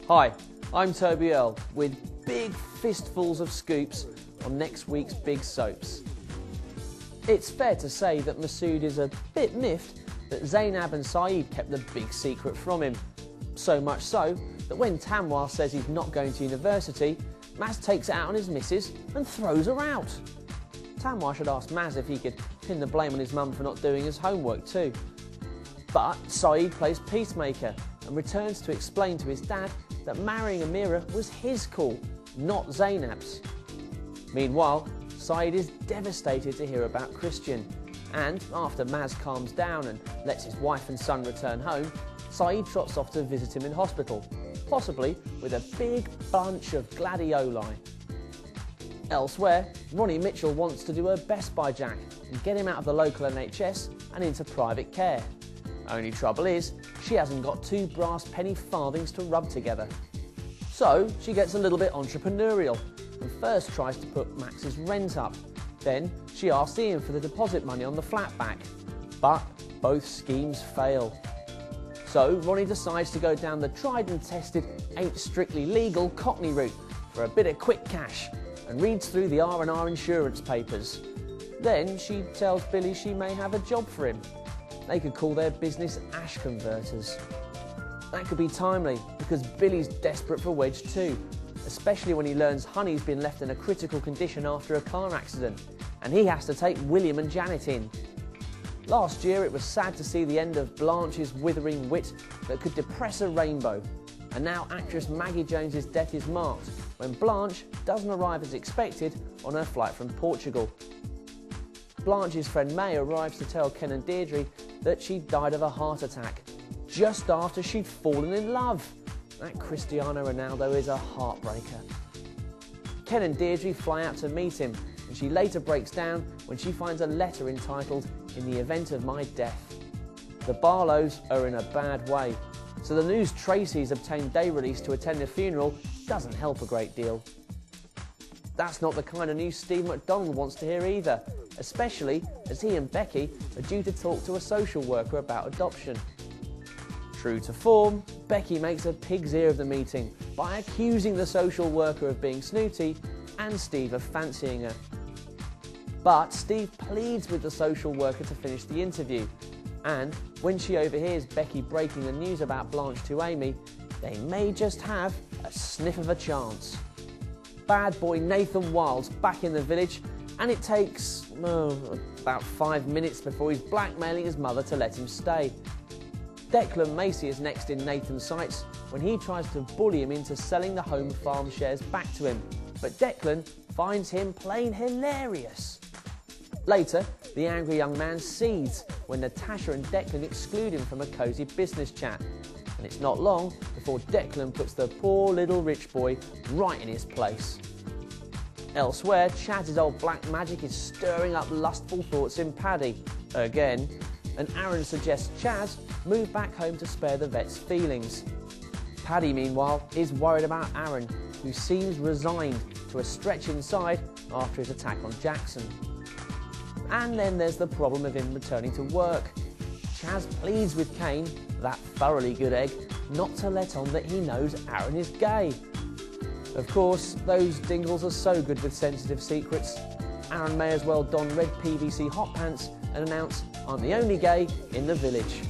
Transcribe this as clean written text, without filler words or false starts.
Hi, I'm Toby Earl with big fistfuls of scoops on next week's big soaps. It's fair to say that Masood is a bit miffed that Zainab and Saeed kept the big secret from him. So much so that when Tanwar says he's not going to university, Maz takes it out on his missus and throws her out. Tanwar should ask Maz if he could pin the blame on his mum for not doing his homework too. But Saeed plays peacemaker and returns to explain to his dad that marrying Amira was his call, not Zainab's. Meanwhile, Saeed is devastated to hear about Christian, and after Maz calms down and lets his wife and son return home, Saeed trots off to visit him in hospital, possibly with a big bunch of gladioli. Elsewhere, Ronnie Mitchell wants to do her best by Jack and get him out of the local NHS and into private care. Only trouble is, she hasn't got 2 brass penny farthings to rub together. So she gets a little bit entrepreneurial and first tries to put Max's rent up. Then she asks Ian for the deposit money on the flat back. But both schemes fail. So Ronnie decides to go down the tried and tested, ain't strictly legal Cockney route for a bit of quick cash and reads through the R&R insurance papers. Then she tells Billy she may have a job for him. They could call their business Ash Converters. That could be timely because Billy's desperate for Wedge too, especially when he learns Honey's been left in a critical condition after a car accident and he has to take William and Janet in. Last year it was sad to see the end of Blanche's withering wit that could depress a rainbow, and now actress Maggie Jones's death is marked when Blanche doesn't arrive as expected on her flight from Portugal. Blanche's friend May arrives to tell Ken and Deirdre that she died of a heart attack just after she'd fallen in love. That Cristiano Ronaldo is a heartbreaker. Ken and Deirdre fly out to meet him, and she later breaks down when she finds a letter entitled "In the event of my death." The Barlows are in a bad way, so the news Tracy's obtained day release to attend the funeral doesn't help a great deal. That's not the kind of news Steve McDonald wants to hear either, especially as he and Becky are due to talk to a social worker about adoption. True to form, Becky makes a pig's ear of the meeting by accusing the social worker of being snooty and Steve of fancying her. But Steve pleads with the social worker to finish the interview, and when she overhears Becky breaking the news about Blanche to Amy, they may just have a sniff of a chance. Bad boy Nathan Wilde's back in the village, and it takes about 5 minutes before he's blackmailing his mother to let him stay. Declan Macy is next in Nathan's sights when he tries to bully him into selling the home farm shares back to him, but Declan finds him plain hilarious. Later, the angry young man seethes when Natasha and Declan exclude him from a cosy business chat, and it's not long before Declan puts the poor little rich boy right in his place. Elsewhere, Chaz's old black magic is stirring up lustful thoughts in Paddy, again, and Aaron suggests Chaz move back home to spare the vet's feelings. Paddy, meanwhile, is worried about Aaron, who seems resigned to a stretch inside after his attack on Jackson. And then there's the problem of him returning to work. Chaz pleads with Kane, that thoroughly good egg, not to let on that he knows Aaron is gay. Of course, those dingles are so good with sensitive secrets. Aaron may as well don red PVC hot pants and announce, "I'm the only gay in the village."